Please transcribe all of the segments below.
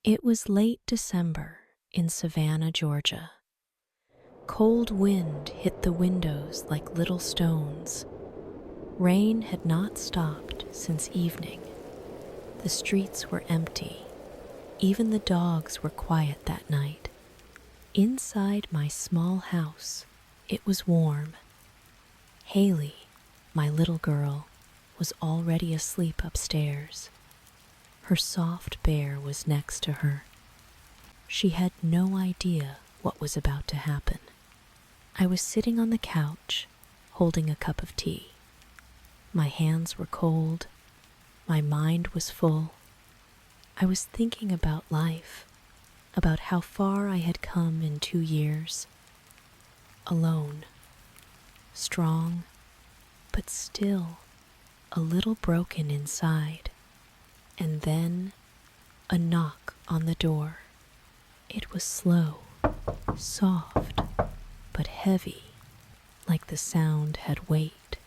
It was late December in Savannah, Georgia. Cold wind hit the windows like little stones. Rain had not stopped since evening. The streets were empty. Even the dogs were quiet that night. Inside my small house, it was warm. Haley, my little girl, was already asleep upstairs. Her soft bear was next to her. She had no idea what was about to happen. I was sitting on the couch, holding a cup of tea. My hands were cold. My mind was full. I was thinking about life, about how far I had come in 2 years. Alone, strong, but still a little broken inside. And then a knock on the door. It was slow, soft, but heavy, like the sound had weight.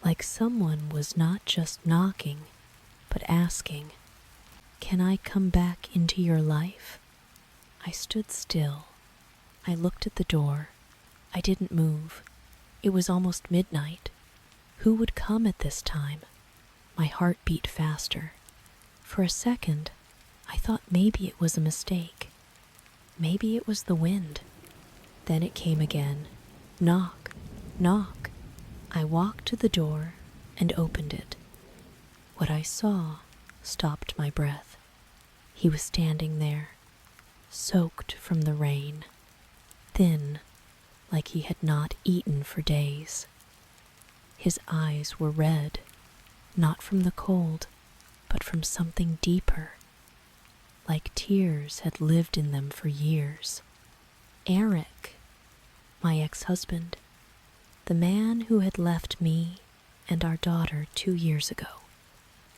Like someone was not just knocking, but asking, "Can I come back into your life?" I stood still. I looked at the door. I didn't move. It was almost midnight. Who would come at this time? My heart beat faster. For a second, I thought maybe it was a mistake. Maybe it was the wind. Then it came again. Knock, knock. I walked to the door and opened it. What I saw stopped my breath. He was standing there, soaked from the rain, thin, like he had not eaten for days. His eyes were red, not from the cold, but from something deeper, like tears had lived in them for years. Eric, my ex-husband, the man who had left me and our daughter 2 years ago.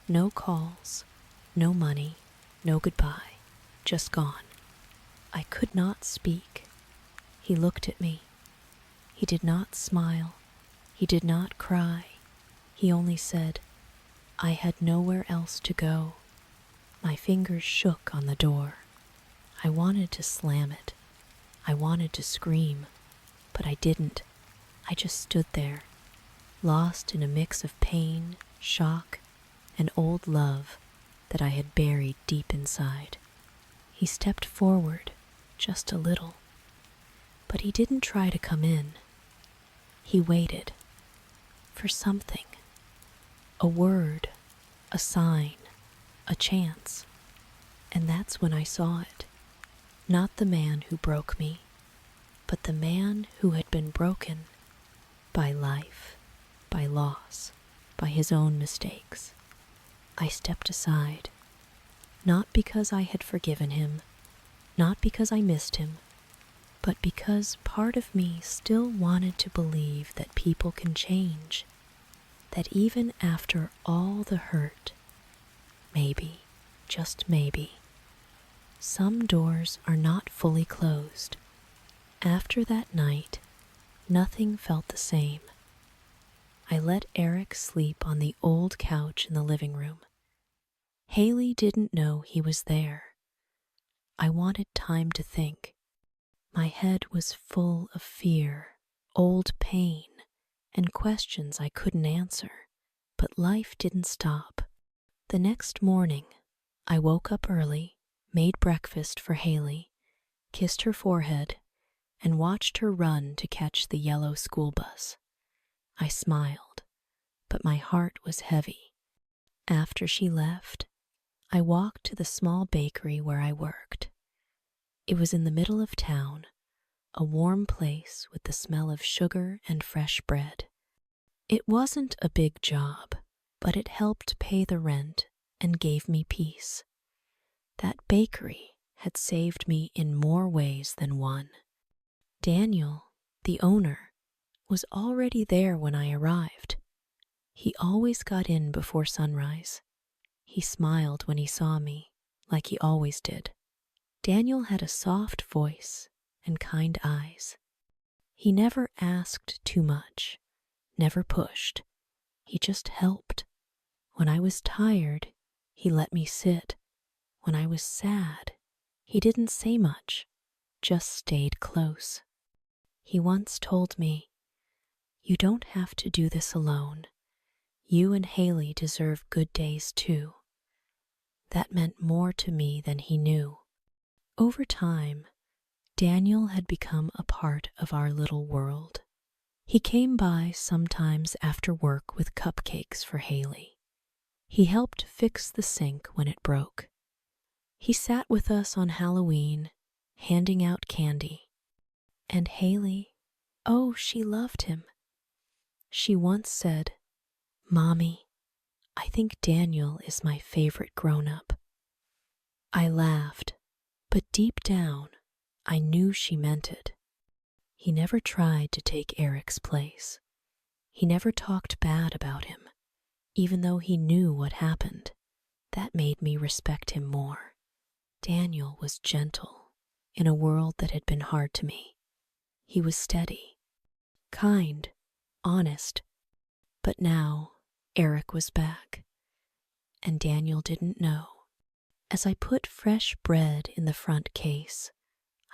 No calls, no money, no goodbye, just gone. I could not speak. He looked at me. He did not smile. He did not cry. He only said, "I had nowhere else to go." My fingers shook on the door. I wanted to slam it. I wanted to scream, but I didn't. I just stood there, lost in a mix of pain, shock, and old love that I had buried deep inside. He stepped forward, just a little, but he didn't try to come in. He waited for something. A word, a sign, a chance. And that's when I saw it. Not the man who broke me, but the man who had been broken by life, by loss, by his own mistakes. I stepped aside, not because I had forgiven him, not because I missed him, but because part of me still wanted to believe that people can change. That even after all the hurt, maybe, just maybe, some doors are not fully closed. After that night, nothing felt the same. I let Eric sleep on the old couch in the living room. Haley didn't know he was there. I wanted time to think. My head was full of fear, old pain, and questions I couldn't answer, but life didn't stop. The next morning, I woke up early, made breakfast for Haley, kissed her forehead, and watched her run to catch the yellow school bus. I smiled, but my heart was heavy. After she left, I walked to the small bakery where I worked. It was in the middle of town, a warm place with the smell of sugar and fresh bread. It wasn't a big job, but it helped pay the rent and gave me peace. That bakery had saved me in more ways than one. Daniel, the owner, was already there when I arrived. He always got in before sunrise. He smiled when he saw me, like he always did. Daniel had a soft voice and kind eyes. He never asked too much, never pushed. He just helped. When I was tired, he let me sit. When I was sad, he didn't say much, just stayed close. He once told me, "You don't have to do this alone. You and Haley deserve good days too." That meant more to me than he knew. Over time, Daniel had become a part of our little world. He came by sometimes after work with cupcakes for Haley. He helped fix the sink when it broke. He sat with us on Halloween, handing out candy. And Haley, oh, she loved him. She once said, "Mommy, I think Daniel is my favorite grown-up." I laughed, but deep down, I knew she meant it. He never tried to take Eric's place. He never talked bad about him, even though he knew what happened. That made me respect him more. Daniel was gentle in a world that had been hard to me. He was steady, kind, honest. But now Eric was back, and Daniel didn't know. As I put fresh bread in the front case,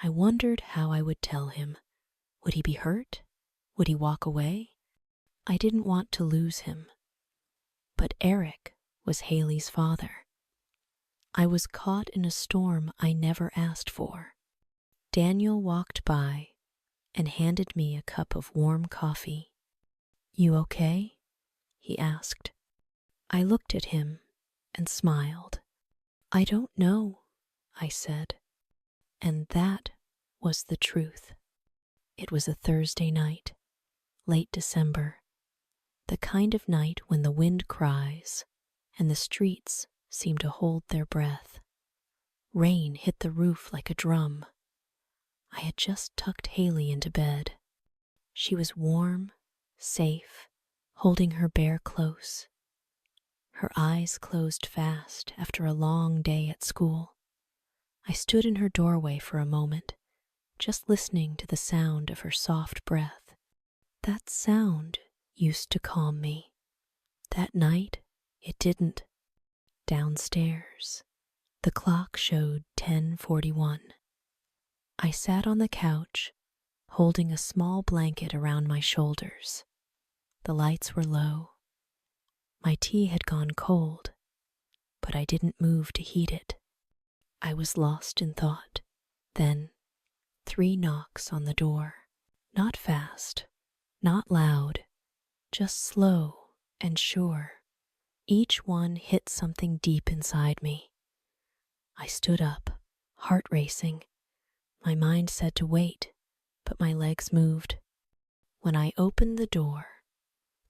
I wondered how I would tell him. Would he be hurt? Would he walk away? I didn't want to lose him. But Eric was Haley's father. I was caught in a storm I never asked for. Daniel walked by and handed me a cup of warm coffee. "You okay?" he asked. I looked at him and smiled. "I don't know," I said. And that was the truth. It was a Thursday night, late December, the kind of night when the wind cries and the streets seem to hold their breath. Rain hit the roof like a drum. I had just tucked Haley into bed. She was warm, safe, holding her bear close. Her eyes closed fast after a long day at school. I stood in her doorway for a moment, just listening to the sound of her soft breath. That sound used to calm me. That night, it didn't. Downstairs, the clock showed 10:41. I sat on the couch, holding a small blanket around my shoulders. The lights were low. My tea had gone cold, but I didn't move to heat it. I was lost in thought. Then, 3 knocks on the door. Not fast, not loud, just slow and sure. Each one hit something deep inside me. I stood up, heart racing. My mind said to wait, but my legs moved. When I opened the door,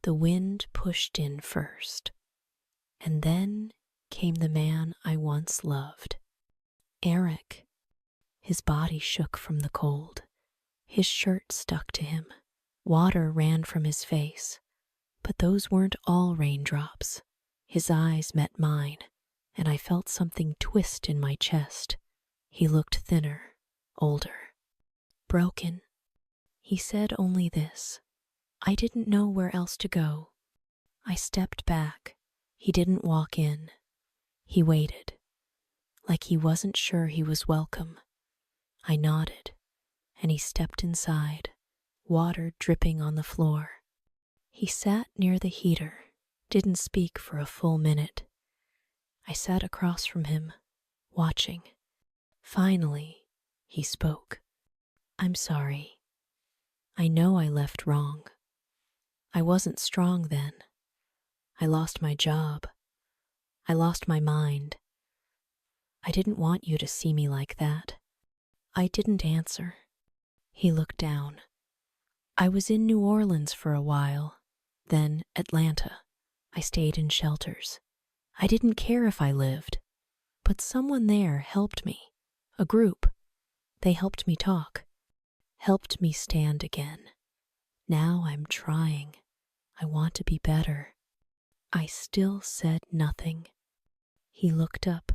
the wind pushed in first, and then came the man I once loved. Eric. His body shook from the cold. His shirt stuck to him. Water ran from his face. But those weren't all raindrops. His eyes met mine, and I felt something twist in my chest. He looked thinner, older, broken. He said only this. I didn't know where else to go. I stepped back. He didn't walk in. He waited, like he wasn't sure he was welcome. I nodded, and he stepped inside, water dripping on the floor. He sat near the heater, didn't speak for a full minute. I sat across from him, watching. Finally, he spoke. "I'm sorry. I know I left wrong. I wasn't strong then. I lost my job. I lost my mind. I didn't want you to see me like that." I didn't answer. He looked down. "I was in New Orleans for a while, then Atlanta. I stayed in shelters. I didn't care if I lived, but someone there helped me. A group. They helped me talk, helped me stand again. Now I'm trying. I want to be better." I still said nothing. He looked up.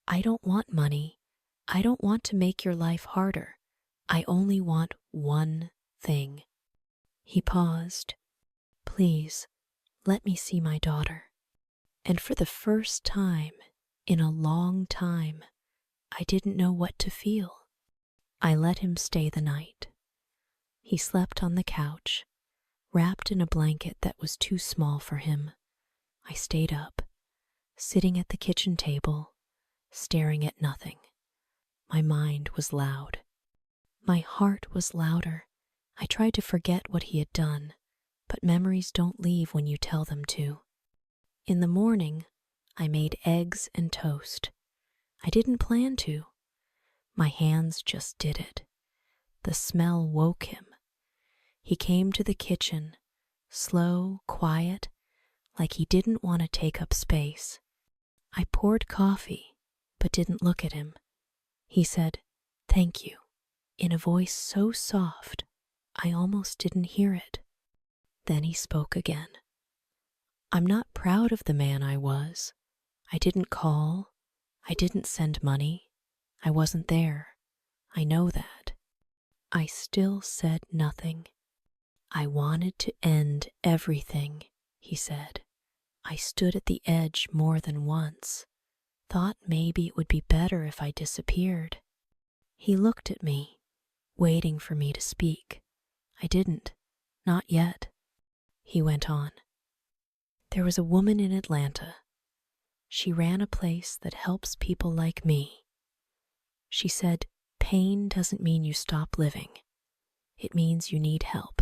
"I don't want money. I don't want to make your life harder. I only want one thing." He paused. "Please, let me see my daughter." And for the first time In a long time, I didn't know what to feel. I let him stay the night. He slept on the couch, wrapped in a blanket that was too small for him. I stayed up, sitting at the kitchen table, staring at nothing. My mind was loud. My heart was louder. I tried to forget what he had done, but memories don't leave when you tell them to. In the morning, I made eggs and toast. I didn't plan to. My hands just did it. The smell woke him. He came to the kitchen, slow, quiet, like he didn't want to take up space. I poured coffee, but didn't look at him. He said, "Thank you," in a voice so soft, I almost didn't hear it. Then he spoke again. I'm not proud of the man I was. I didn't call. I didn't send money. I wasn't there. I know that. I still said nothing. I wanted to end everything, he said. I stood at the edge more than once, thought maybe it would be better if I disappeared. He looked at me, waiting for me to speak. I didn't, not yet. He went on. There was a woman in Atlanta. She ran a place that helps people like me. She said, pain doesn't mean you stop living. It means you need help.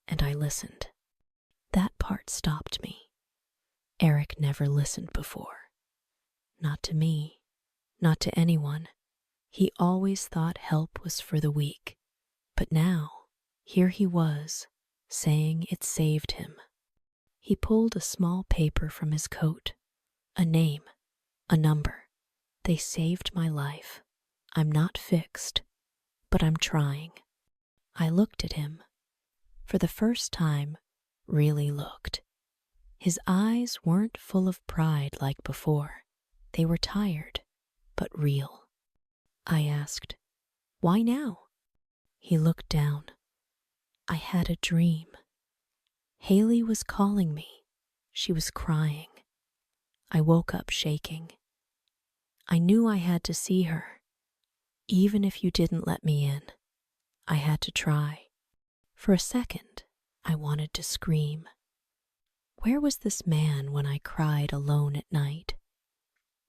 And I listened. That part stopped me. Eric never listened before. Not to me, not to anyone. He always thought help was for the weak. But now, here he was, saying it saved him. He pulled a small paper from his coat. A name, a number. They saved my life. I'm not fixed, but I'm trying. I looked at him. For the first time, really looked. His eyes weren't full of pride like before. They were tired, but real. I asked, "Why now?" He looked down. I had a dream. Haley was calling me. She was crying. I woke up shaking. I knew I had to see her. Even if you didn't let me in, I had to try. For a second, I wanted to scream. Where was this man when I cried alone at night?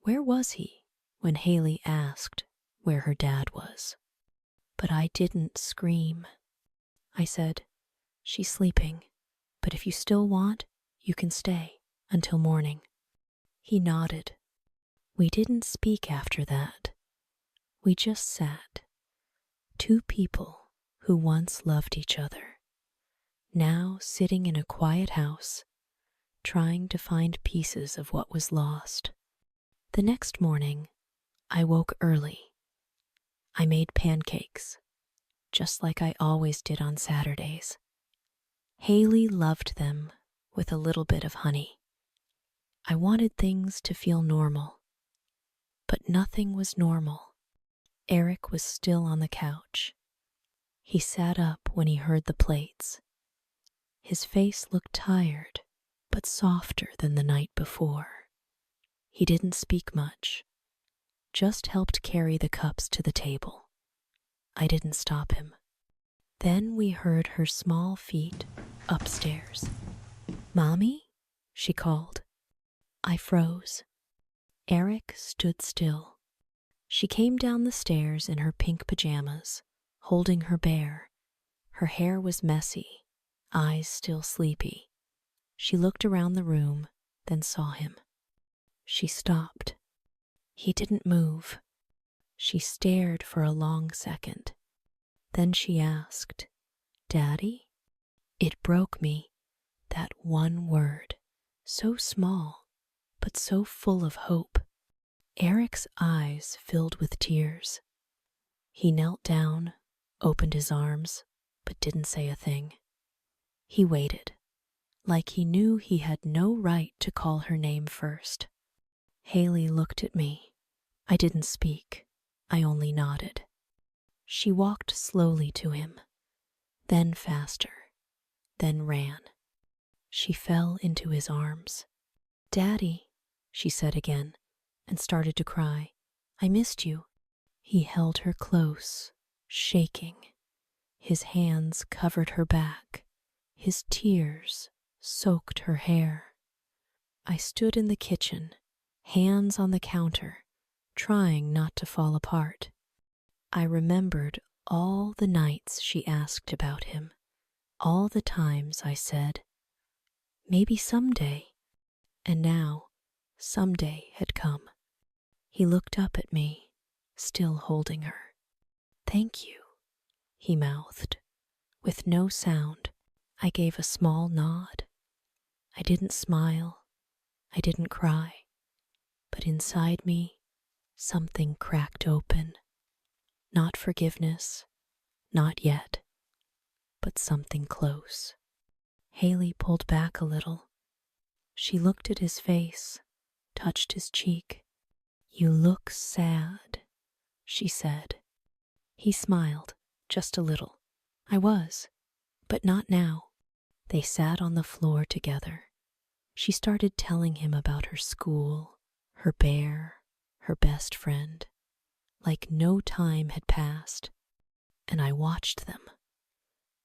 Where was he when Haley asked where her dad was? But I didn't scream. I said, "She's sleeping, but if you still want, you can stay until morning." He nodded. We didn't speak after that. We just sat. Two people who once loved each other, now sitting in a quiet house, trying to find pieces of what was lost. The next morning, I woke early. I made pancakes, just like I always did on Saturdays. Haley loved them with a little bit of honey. I wanted things to feel normal, but nothing was normal. Eric was still on the couch. He sat up when he heard the plates. His face looked tired, but softer than the night before. He didn't speak much, just helped carry the cups to the table. I didn't stop him. Then we heard her small feet upstairs. "Mommy?" she called. I froze. Eric stood still. She came down the stairs in her pink pajamas, holding her bear. Her hair was messy, eyes still sleepy. She looked around the room, then saw him. She stopped. He didn't move. She stared for a long second. Then she asked, "Daddy?" It broke me, that one word, so small, but so full of hope. Eric's eyes filled with tears. He knelt down, opened his arms, but didn't say a thing. He waited, like he knew he had no right to call her name first. Haley looked at me. I didn't speak. I only nodded. She walked slowly to him, then faster, then ran. She fell into his arms. "Daddy," she said again, and started to cry. I missed you. He held her close, shaking. His hands covered her back. His tears soaked her hair. I stood in the kitchen, hands on the counter, trying not to fall apart. I remembered all the nights she asked about him, all the times I said, maybe someday. And now, someday had come. He looked up at me, still holding her. Thank you, he mouthed. With no sound, I gave a small nod. I didn't smile. I didn't cry. But inside me, something cracked open. Not forgiveness, not yet, but something close. Haley pulled back a little. She looked at his face, touched his cheek. You look sad, she said. He smiled, just a little. I was, but not now. They sat on the floor together. She started telling him about her school, her bear, her best friend, like no time had passed, and I watched them.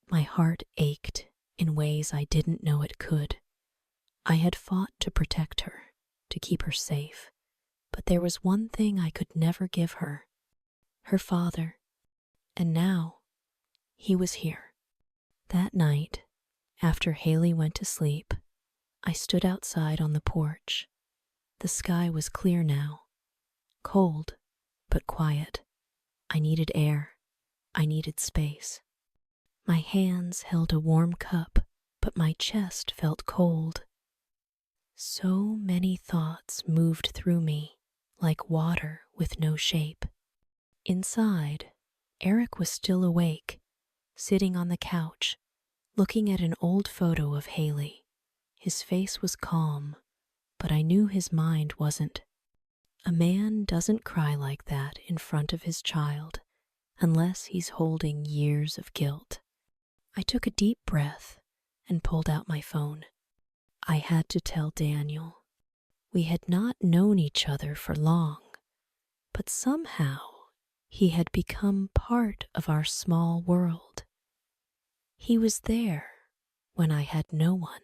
My heart ached in ways I didn't know it could. I had fought to protect her, to keep her safe, but there was one thing I could never give her, her father, and now he was here. That night, after Haley went to sleep, I stood outside on the porch. The sky was clear now, cold, but quiet. I needed air. I needed space. My hands held a warm cup, but my chest felt cold. So many thoughts moved through me, like water with no shape. Inside, Eric was still awake, sitting on the couch, looking at an old photo of Haley. His face was calm, but I knew his mind wasn't. A man doesn't cry like that in front of his child unless he's holding years of guilt. I took a deep breath and pulled out my phone. I had to tell Daniel. We had not known each other for long, but somehow he had become part of our small world. He was there when I had no one.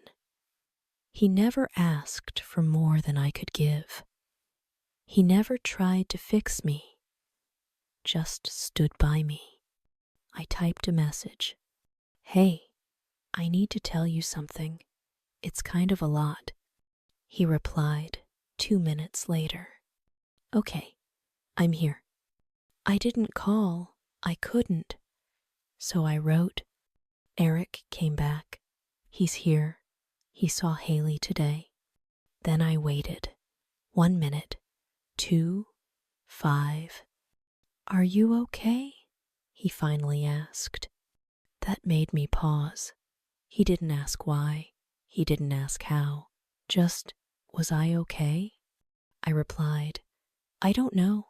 He never asked for more than I could give. He never tried to fix me, just stood by me. I typed a message. Hey, I need to tell you something. It's kind of a lot. He replied 2 minutes later. Okay, I'm here. I didn't call. I couldn't. So I wrote. Eric came back. He's here. He saw Haley today. Then I waited. 1 minute. 2, 5. Are you okay? He finally asked. That made me pause. He didn't ask why. He didn't ask how. Just, was I okay? I replied, I don't know.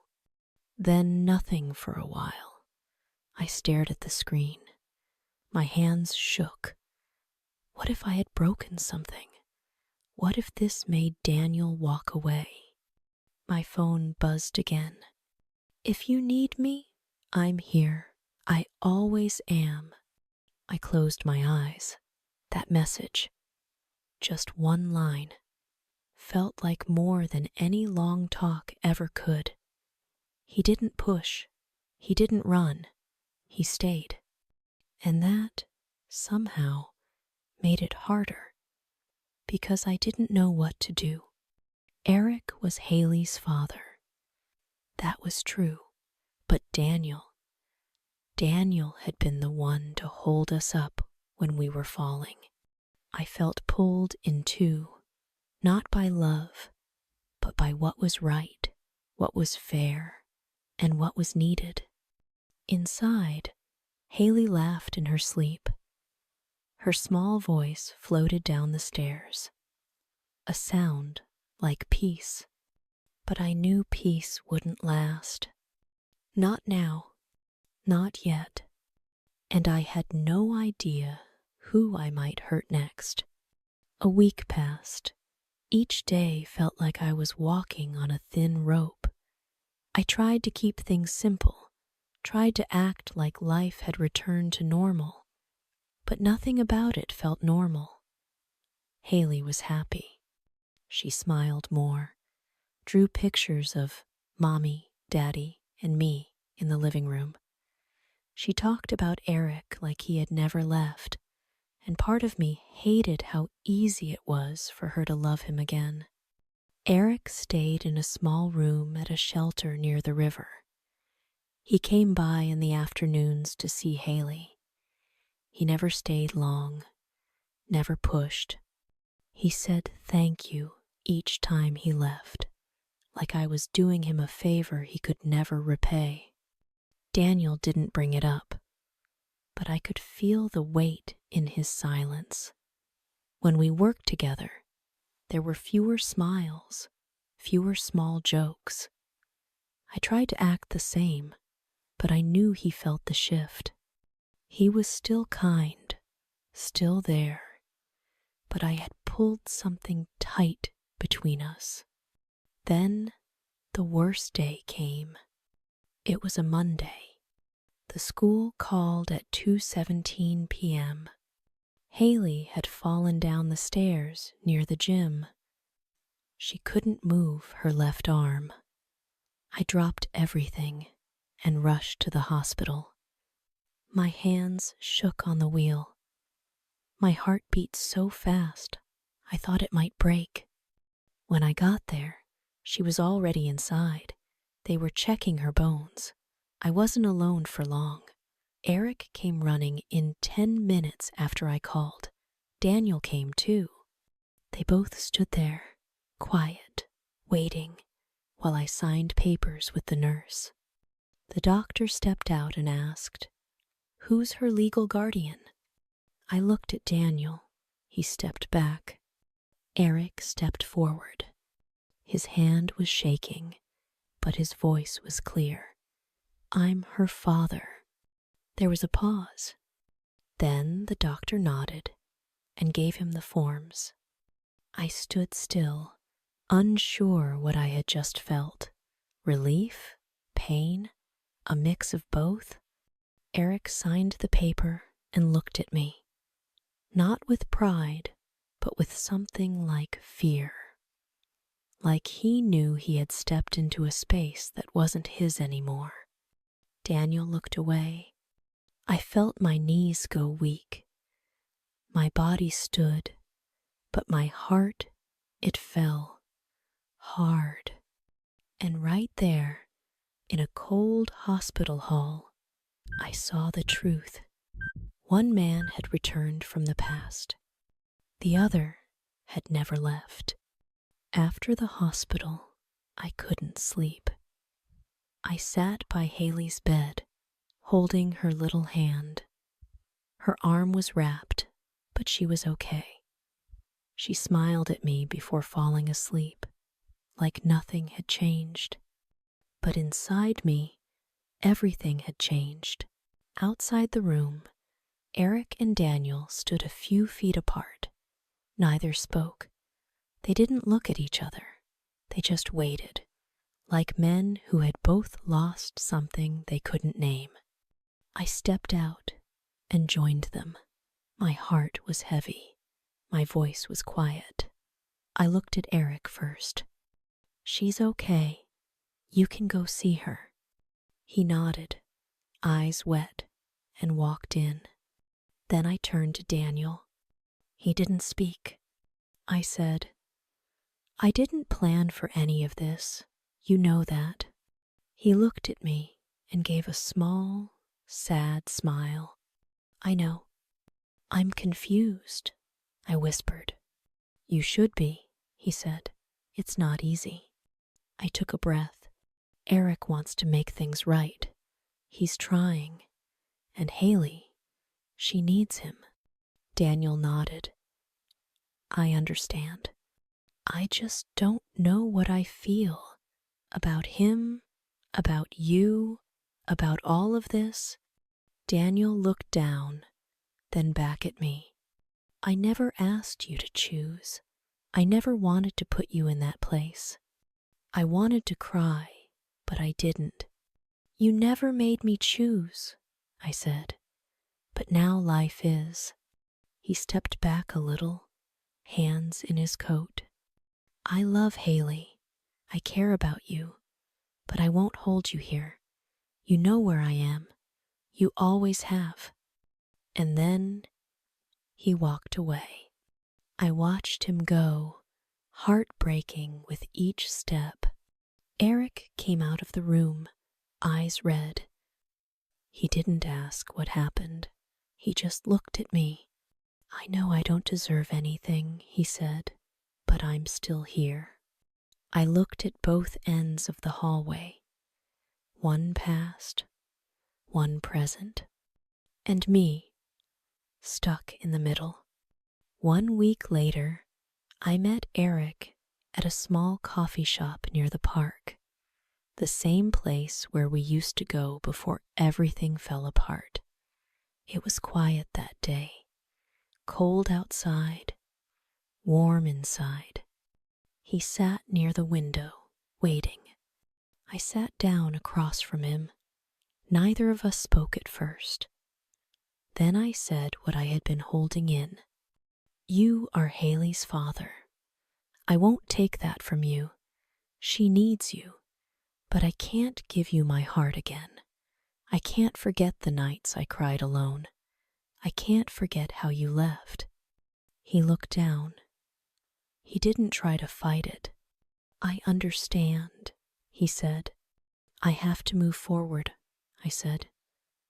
Then nothing for a while. I stared at the screen. My hands shook. What if I had broken something? What if this made Daniel walk away? My phone buzzed again. If you need me, I'm here. I always am. I closed my eyes. That message, just one line, felt like more than any long talk ever could. He didn't push. He didn't run. He stayed. And that, somehow, made it harder, because I didn't know what to do. Eric was Haley's father. That was true. But Daniel had been the one to hold us up when we were falling. I felt pulled in two, not by love, but by what was right, what was fair, and what was needed. Inside, Haley laughed in her sleep. Her small voice floated down the stairs. A sound like peace. But I knew peace wouldn't last. Not now. Not yet. And I had no idea who I might hurt next. A week passed. Each day felt like I was walking on a thin rope. I tried to keep things simple, tried to act like life had returned to normal, but nothing about it felt normal. Haley was happy. She smiled more, drew pictures of Mommy, Daddy, and me in the living room. She talked about Eric like he had never left, and part of me hated how easy it was for her to love him again. Eric stayed in a small room at a shelter near the river. He came by in the afternoons to see Haley. He never stayed long, never pushed. He said thank you each time he left, like I was doing him a favor he could never repay. Daniel didn't bring it up, but I could feel the weight in his silence. When we worked together, there were fewer smiles, fewer small jokes. I tried to act the same, but I knew he felt the shift. He was still kind, still there, but I had pulled something tight between us. Then the worst day came. It was a Monday. The school called at 2:17 p.m. Haley had fallen down the stairs near the gym. She couldn't move her left arm. I dropped everything and rushed to the hospital. My hands shook on the wheel. My heart beat so fast, I thought it might break. When I got there, she was already inside. They were checking her bones. I wasn't alone for long. Eric came running in 10 minutes after I called. Daniel came too. They both stood there, quiet, waiting, while I signed papers with the nurse. The doctor stepped out and asked, "Who's her legal guardian?" I looked at Daniel. He stepped back. Eric stepped forward. His hand was shaking, but his voice was clear. "I'm her father." There was a pause. Then the doctor nodded and gave him the forms. I stood still, unsure what I had just felt. Relief? Pain? A mix of both? Eric signed the paper and looked at me. Not with pride, but with something like fear. Like he knew he had stepped into a space that wasn't his anymore. Daniel looked away. I felt my knees go weak. My body stood, but my heart, it fell hard. And right there, in a cold hospital hall, I saw the truth. One man had returned from the past. The other had never left. After the hospital, I couldn't sleep. I sat by Haley's bed, holding her little hand. Her arm was wrapped, but she was okay. She smiled at me before falling asleep, like nothing had changed. But inside me, everything had changed. Outside the room, Eric and Daniel stood a few feet apart. Neither spoke. They didn't look at each other. They just waited, like men who had both lost something they couldn't name. I stepped out and joined them. My heart was heavy. My voice was quiet. I looked at Eric first. "She's okay. You can go see her." He nodded, eyes wet, and walked in. Then I turned to Daniel. He didn't speak. I said, "I didn't plan for any of this. You know that." He looked at me and gave a small, sad smile. "I know. I'm confused," I whispered. "You should be," he said. "It's not easy." I took a breath. Eric wants to make things right. He's trying. And Haley, she needs him. Daniel nodded. "I understand. I just don't know what I feel about him, about you, about all of this." Daniel looked down, then back at me. "I never asked you to choose. I never wanted to put you in that place. I wanted to cry, but I didn't. You never made me choose, I said, but now life is. He stepped back a little, hands in his coat. I love Haley. I care about you, but I won't hold you here. You know where I am. You always have. And then he walked away. I watched him go, heartbreaking with each step. Eric came out of the room, eyes red. He didn't ask what happened. He just looked at me. I know I don't deserve anything, he said, but I'm still here. I looked at both ends of the hallway. One past, one present, and me, stuck in the middle. 1 week later, I met Eric at a small coffee shop near the park, the same place where we used to go before everything fell apart. It was quiet that day, cold outside, warm inside. He sat near the window, waiting. I sat down across from him. Neither of us spoke at first. Then I said what I had been holding in. You are Haley's father. I won't take that from you. She needs you. But I can't give you my heart again. I can't forget the nights I cried alone. I can't forget how you left. He looked down. He didn't try to fight it. I understand, he said. I have to move forward, I said.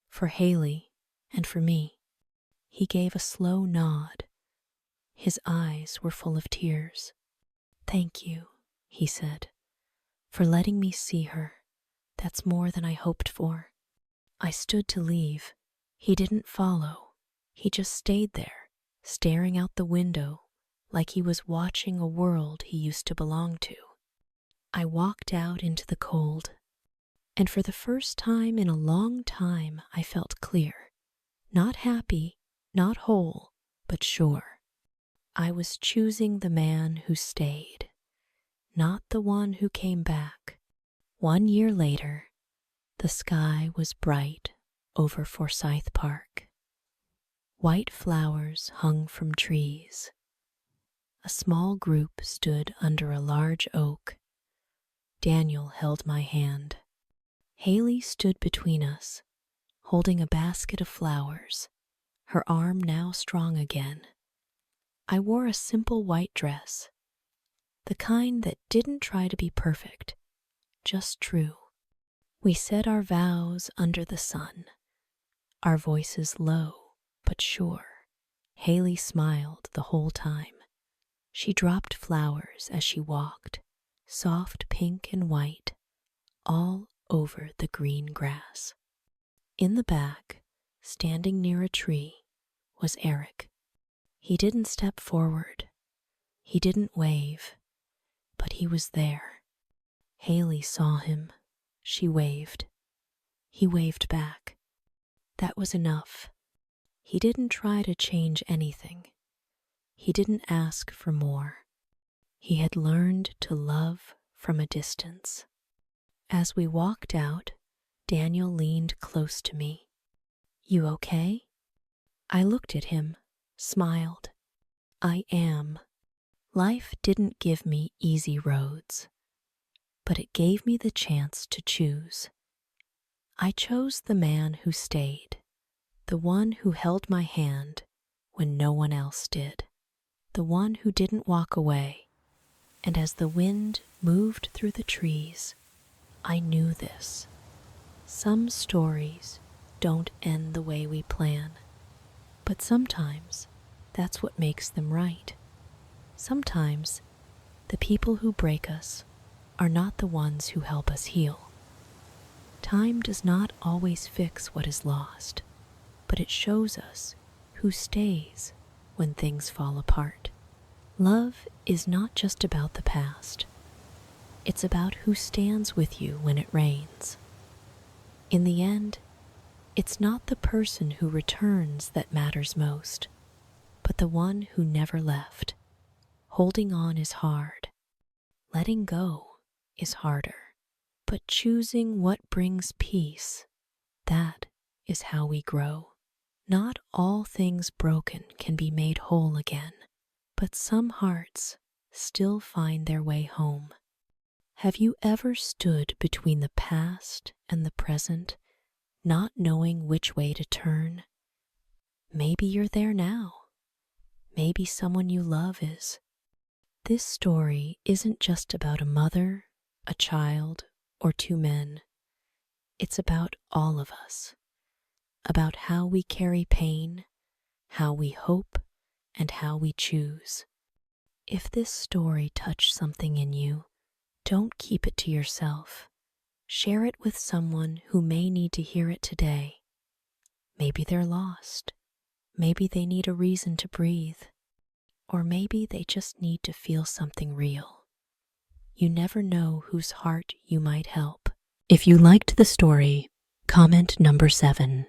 For Haley and for me. He gave a slow nod. His eyes were full of tears. Thank you, he said, for letting me see her. That's more than I hoped for. I stood to leave. He didn't follow. He just stayed there, staring out the window like he was watching a world he used to belong to. I walked out into the cold, and for the first time in a long time I felt clear. Not happy, not whole, but sure. I was choosing the man who stayed, not the one who came back. 1 year later, the sky was bright over Forsyth Park. White flowers hung from trees. A small group stood under a large oak. Daniel held my hand. Haley stood between us, holding a basket of flowers, her arm now strong again. I wore a simple white dress, the kind that didn't try to be perfect, just true. We said our vows under the sun, our voices low but sure. Haley smiled the whole time. She dropped flowers as she walked, soft pink and white, all over the green grass. In the back, standing near a tree, was Eric. He didn't step forward. He didn't wave, but he was there. Haley saw him. She waved. He waved back. That was enough. He didn't try to change anything. He didn't ask for more. He had learned to love from a distance. As we walked out, Daniel leaned close to me. You okay? I looked at him, smiled. I am. Life didn't give me easy roads, but it gave me the chance to choose. I chose the man who stayed, the one who held my hand when no one else did, the one who didn't walk away. And as the wind moved through the trees, I knew this. Some stories don't end the way we plan, but sometimes that's what makes them right. Sometimes the people who break us are not the ones who help us heal. Time does not always fix what is lost, but it shows us who stays when things fall apart. Love is not just about the past. It's about who stands with you when it rains. In the end, it's not the person who returns that matters most, but the one who never left, Holding on is hard. Letting go is harder. But choosing what brings peace, that is how we grow. Not all things broken can be made whole again, but some hearts still find their way home. Have you ever stood between the past and the present, not knowing which way to turn? Maybe you're there now. Maybe someone you love is. This story isn't just about a mother, a child, or two men. It's about all of us. About how we carry pain, how we hope, and how we choose. If this story touched something in you, don't keep it to yourself. Share it with someone who may need to hear it today. Maybe they're lost. Maybe they need a reason to breathe. Or maybe they just need to feel something real. You never know whose heart you might help. If you liked the story, comment number 7.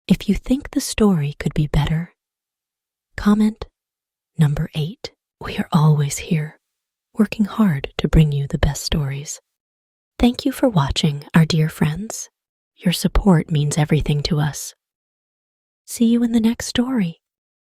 If you think the story could be better, comment number 8. We are always here, working hard to bring you the best stories. Thank you for watching, our dear friends. Your support means everything to us. See you in the next story.